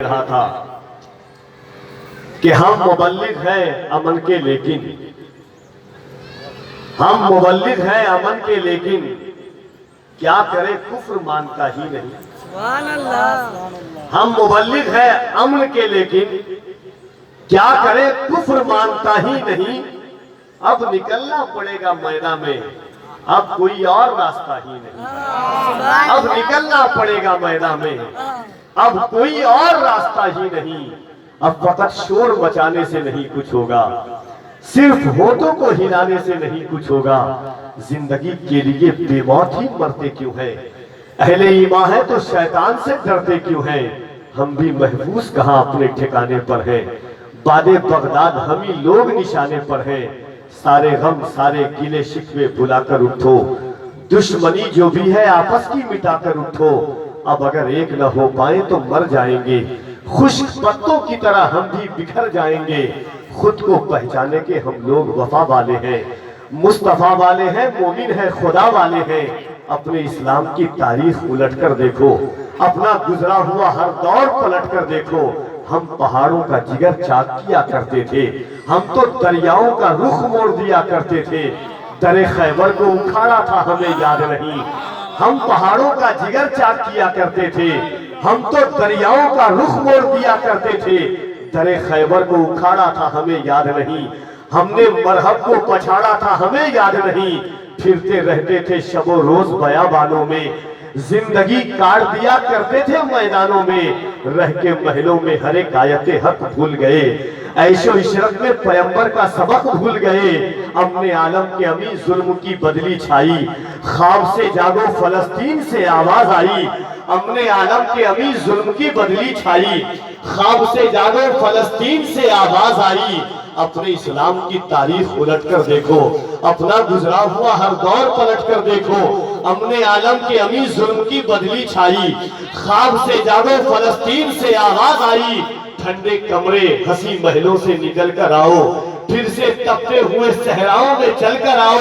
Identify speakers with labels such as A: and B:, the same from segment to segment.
A: رہا تھا کہ ہم مبلغ ہیں امن کے لیکن کیا کرے کفر مانتا ہی نہیں۔
B: سبحان اللہ۔
A: ہم مبلغ ہیں امن کے لیکن کیا کرے کفر مانتا ہی نہیں۔ اب نکلنا پڑے گا میدان میں، اب کوئی اور راستہ ہی نہیں۔ اب نکلنا پڑے گا میدان میں، اب کوئی اور راستہ ہی نہیں۔ اب فقط شور مچانے سے نہیں کچھ ہوگا، صرف ہونٹوں کو ہلانے سے نہیں کچھ ہوگا۔ زندگی کے لیے بے موت ہی مرتے کیوں ہیں؟ اہل ایمان ہے تو شیطان سے ڈرتے کیوں ہیں؟ ہم بھی محفوظ کہاں اپنے ٹھکانے پر ہیں، باد بغداد ہم ہی لوگ نشانے پر ہیں۔ سارے غم سارے گلے شکوے بھلا کر اٹھو، دشمنی جو بھی ہے آپس کی مٹا کر اٹھو۔ اب اگر ایک نہ ہو پائیں تو مر جائیں گے، خشک پتوں کی طرح ہم بھی بکھر جائیں گے۔ خود کو پہچانے کے ہم لوگ وفا والے ہیں، مصطفیٰ والے ہیں، مومن ہیں، خدا والے ہیں۔ اپنے اسلام کی تاریخ الٹ کر دیکھو، اپنا گزرا ہوا ہر دور پلٹ کر دیکھو۔ ہم پہاڑوں کا جگر چاک کیا کرتے تھے، ہم تو دریاؤں کا رخ موڑ دیا کرتے تھے۔ در خیبر کو اکھاڑا تھا ہمیں یاد نہیں، ہم پہاڑوں کا جگر چاک کیا کرتے تھے، ہم تو دریاؤں کا رخ موڑ دیا کرتے تھے۔ در خیبر کو اکھاڑا تھا ہمیں یاد نہیں، ہم نے مرہب کو پچھاڑا تھا ہمیں یاد نہیں۔ پھرتے رہتے تھے شب و روز بیابانوں میں، زندگی کاٹ دیا کرتے تھے میدانوں میں۔ رہ کے محلوں میں ہر ایک آیت حق بھول گئے، عیش و عشرت میں پیمبر کا سبق بھول گئے۔ امن عالم کے امی ظلم کی بدلی چھائی، خواب سے جاگو فلسطین سے آواز آئی۔ امن عالم کے امی ظلم کی بدلی چھائی، خواب سے جاگو فلسطین سے آواز آئی۔ اپنے اسلام کی تاریخ الٹ کر دیکھو، اپنا گزرا ہوا ہر دور پلٹ کر دیکھو۔ امن عالم کے امی ظلم کی بدلی چھائی، خواب سے جاگو فلسطین سے آواز آئی۔ ٹھنڈے کمرے ہنسی محلوں سے نکل کر آؤ، پھر سے تپتے ہوئے صحراؤں میں چل کر آؤ۔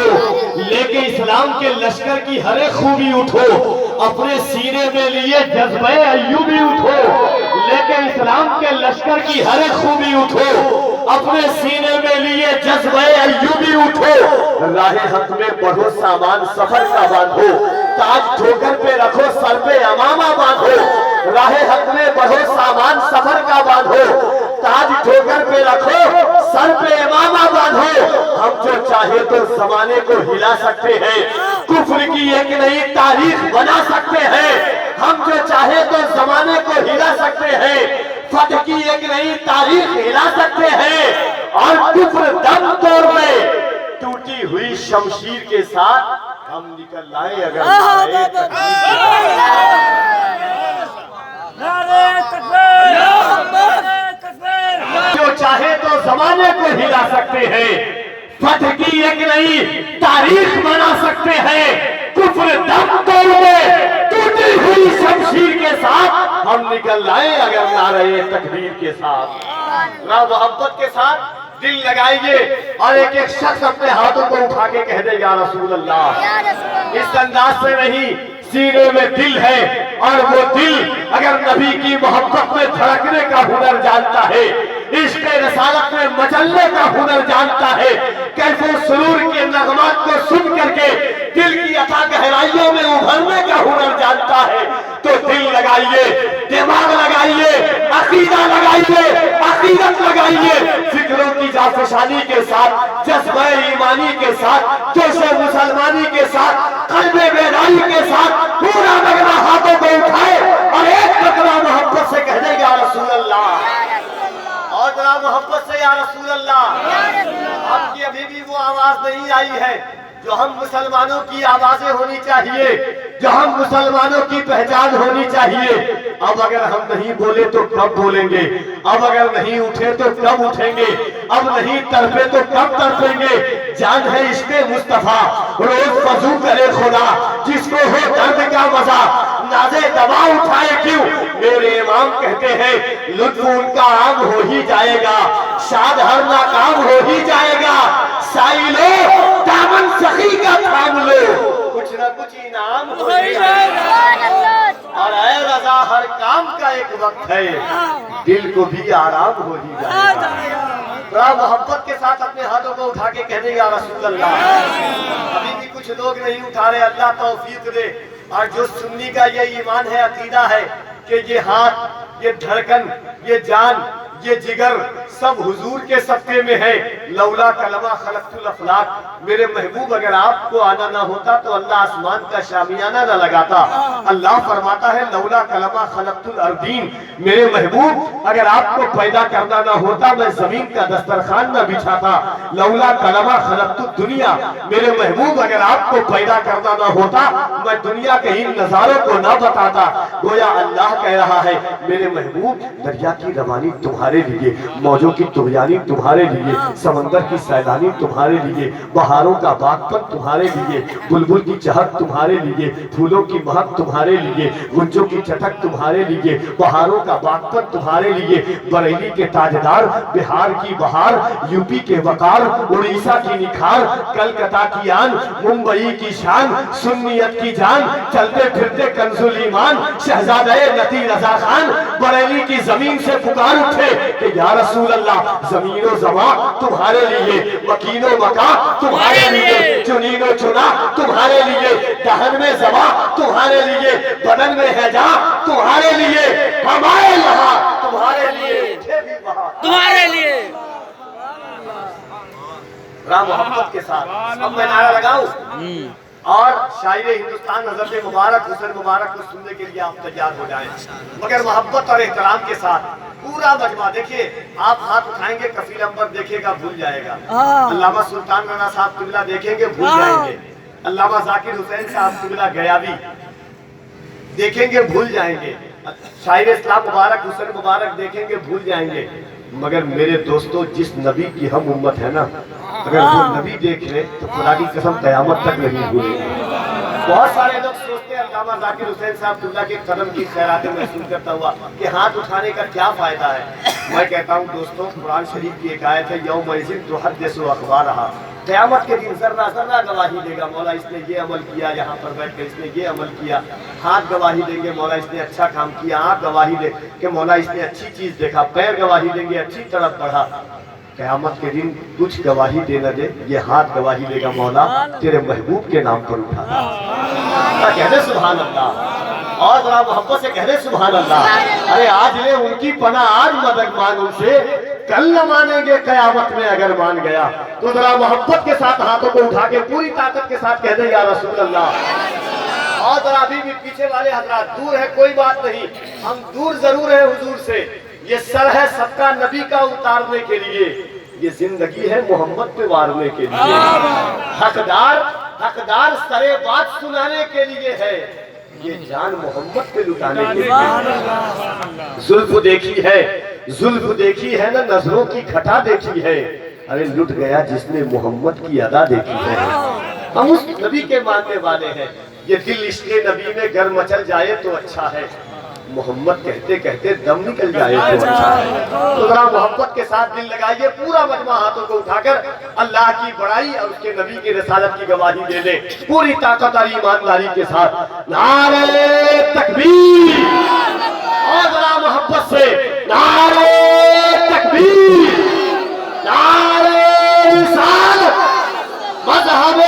A: لے کے اسلام کے لشکر کی ہر ایک خوبی اٹھو، اپنے سینے میں لیے جذبہ ایوبی اٹھو۔ لے کے اسلام کے لشکر کی ہر ایک خوبی اٹھو، اپنے سینے میں لیے جذبہ ایوبی اٹھو۔ راہ حق میں بڑھو سامان سفر کا باندھو، تاج ٹھوکر پہ رکھو سر پہ امامہ باندھو۔ راہ حق میں بڑھو سامان سفر کا باندھو، تاج ٹھوکر پہ رکھو سر پہ امامہ باندھو۔ ہم جو چاہے تو زمانے کو ہلا سکتے ہیں، کفر کی ایک نئی تاریخ بنا سکتے ہیں۔ ہم جو چاہے تو زمانے کو ہلا سکتے ہیں، فتح کی ایک نئی تاریخ ہلا سکتے ہیں۔ اور کفر دم توڑ میں ٹوٹی ہوئی شمشیر کے ساتھ ہم نکل لائے اگر نعرے تکبیر۔ جو چاہے تو زمانے کو ہلا سکتے ہیں، فتح کی ایک نئی تاریخ بنا سکتے ہیں۔ کفر دم توڑ میں ٹوٹی ہوئی شمشیر کے ساتھ ہم نکل لائے اگر نعرے تکبیر کے ساتھ۔ ذرا محبت کے ساتھ دل لگائیے اور ایک ایک شخص اپنے ہاتھوں کو اٹھا کے کہہ دے یا رسول اللہ۔ اس انداز سے نہیں، سینے میں دل ہے، اور وہ دل اگر نبی کی محبت میں دھڑکنے کا ہنر جانتا ہے، عشق رسالت میں مچلنے کا ہنر جانتا ہے، کیف و سرور کے نغمات کو سن کر کے دل کی عطا گہرائیوں میں ابھرنے کا ہنر جانتا ہے، تو دل لگائیے، دماغ لگائیے، عقیدہ لگائیے، عقیدت لگائیے، فکروں کی جافشانی کے ساتھ، جذبہ ایمانی کے ساتھ، جوش مسلمانی کے ساتھ، قلب بیداری کے ساتھ پورا نغمہ ہاتھوں کو اٹھائے اور ایک مرتبہ محبت سے کہہ دے یا رسول اللہ۔ اور ذرا محبت سے یا رسول اللہ۔ آپ کی ابھی بھی وہ آواز نہیں آئی ہے جو ہم مسلمانوں کی آوازیں ہونی چاہیے، جو ہم مسلمانوں کی پہچان ہونی چاہیے۔ اب اگر ہم نہیں بولے تو کب بولیں گے؟ اب اگر نہیں اٹھے تو کب اٹھیں گے؟ اب نہیں تڑپے تو کب تڑپیں گے؟ جان ہے عشق مصطفیٰ، روز وضو کرے خدا، جس کو ہو درد کا مزہ نازے دوا اٹھائے کیوں؟ میرے امام کہتے ہیں لطف ان کا عام ہو ہی جائے گا، شاد ہر ناکام ہو ہی جائے گا۔ سائلو دامن سخی کا تھام لو، کچھ نہ کچھ انعام ہو جائے، اور اے رضا ہر کام کا ایک وقت ہے، دل کو بھی آرام ہو ہی جائے گا۔ بڑا محبت کے ساتھ اپنے ہاتھوں کو اٹھا کے کہنے یا رسول اللہ۔ ابھی بھی کچھ لوگ نہیں اٹھا رہے، اللہ توفیق دے۔ اور جو سنی کا یہ ایمان ہے، عقیدہ ہے کہ یہ ہاتھ، یہ دھڑکن، یہ جان، یہ جگر سب حضور کے صدقے میں ہے۔ لولا کلمہ خلقت الافلاق، میرے محبوب اگر آپ کو آنا نہ ہوتا تو اللہ آسمان کا شامیانہ نہ لگاتا۔ اللہ فرماتا ہے لولا کلمہ خلقت الارضین، میرے محبوب اگر آپ کو پیدا کرنا نہ ہوتا میں زمین کا دسترخوان نہ بچھاتا۔ لولا کلمہ خلقت الدنیا، میرے محبوب اگر آپ کو پیدا کرنا نہ ہوتا میں دنیا کے ان نظاروں کو نہ بتاتا۔ گویا اللہ کہہ رہا ہے میرے محبوب دریا کی روانی تمہارے لیے، موجوں کی طغیانی تمہارے لیے، سمندر کی سیلانی تمہارے لیے، بہاروں کا باغپن تمہارے لیے، بلبل کی چہک تمہارے لیے، پھولوں کی مہک تمہارے لیے، غنچوں کی چٹک تمہارے لیے، بہاروں کا باغپن تمہارے لیے، بریلی کے تاجدار، بہار کی بہار، یوپی کے وقار، اڑیسہ کی نکھار، کلکتہ کی آن، ممبئی کی شان، سنیت کی جان، چلتے پھرتے کنز الایمان، شہزادہ نتی رضا خان بریلی کی زمین سے پکار اٹھے کہ یا رسول اللہ زمین و زمان تمہارے لیے، مکین و مکان تمہارے لیے، چنین و چنا تمہارے لیے، دہن میں زبان تمہارے لیے، بدن میں ہے جان تمہارے لیے، ہمارے یہاں تمہارے لیے،
B: تمہارے لیے۔
A: رام محبت کے ساتھ اب میں نعرہ لگاؤں اور شاعر ہندوستان حضرت مبارک حسین مبارک کو سننے کے لیے آپ تیار ہو جائیں، مگر محبت اور احترام کے ساتھ پورا مجمع دیکھیے۔ آپ ہاتھ اٹھائیں گے کفیل امبر دیکھے گا بھول جائے گا، علامہ سلطان رانا صاحب قبلہ دیکھیں گے بھول جائیں گے، علامہ ذاکر حسین صاحب قبلہ گیاوی دیکھیں گے بھول جائیں گے، شاعر اسلام مبارک حسین مبارک دیکھیں گے بھول جائیں گے، مگر میرے دوستو جس نبی کی ہم امت ہے نا، اگر وہ نبی دیکھ لے تو خدا کی قسم قیامت تک نہیں بھولیں گے۔ بہت سارے لوگ سوچتے ہیں علامہ ذاکر حسین صاحب قبلہ کے قدم کی خیراتیں محسوس کرتا ہوا کہ ہاتھ اٹھانے کا کیا فائدہ ہے۔ میں کہتا ہوں دوستوں قرآن شریف کی ایک آیت ہے یومئذ تحدث اخبارہا، قیامت کے دن ذرہ ذرہ گواہی دے گا، مولا اس نے یہ عمل کیا، یہاں پر بیٹھ کر اس نے یہ عمل کیا، ہاتھ گواہی دیں گے مولا اس نے اچھا کام کیا، آنکھ گواہی دے کہ مولا اس نے اچھی چیز دیکھا، پیر گواہی دیں گے اچھی طرف بڑھا۔ قیامت کے دن کچھ گواہی دے نہ دے، یہ ہاتھ گواہی دے گا مولا تیرے محبوب کے نام پر اٹھا۔ کہنے سبحان اللہ، اور ذرا محبت سے کہنے سبحان اللہ۔ ارے آج لے ان کی پناہ، آج مدد مان ان سے، کل نہ مانیں گے قیامت میں اگر مان گیا تو ذرا محبت کے ساتھ ہاتھوں کو اٹھا کے پوری طاقت کے ساتھ کہہ دیں یا رسول اللہ۔ اور ذرا ابھی بھی پیچھے والے حضرات دور ہے کوئی بات نہیں، ہم دور ضرور ہیں حضور سے، یہ سر ہے صدقہ نبی کا اتارنے کے لیے، یہ زندگی ہے محمد پہ وارنے کے لیے، حقدار سرے بات سنانے کے لیے ہے، یہ جان محمد پہ لٹانے کے لیے۔ زلف دیکھی ہے، زلف دیکھی ہے نا نظروں کی کھٹا دیکھی ہے، ارے لٹ گیا جس نے محمد کی ادا دیکھی ہے۔ ہم اس نبی کے ماننے والے ہیں، یہ دل عشق نبی میں گر مچل جائے تو اچھا ہے، محمد کہتے کہتے دم نکل جائے تو اچھا ہے۔ تو ذرا محبت کے ساتھ دل لگائیے، پورا مجمع ہاتھوں کو اٹھا کر اللہ کی بڑائی اور اس کے نبی کی رسالت کی گواہی دے دیں پوری طاقت اور ایمانداری کے ساتھ۔ نعرہ تکبیر، اور ذرا محبت سے نعرہ تکبیر، نعرہ رسالت، مذہب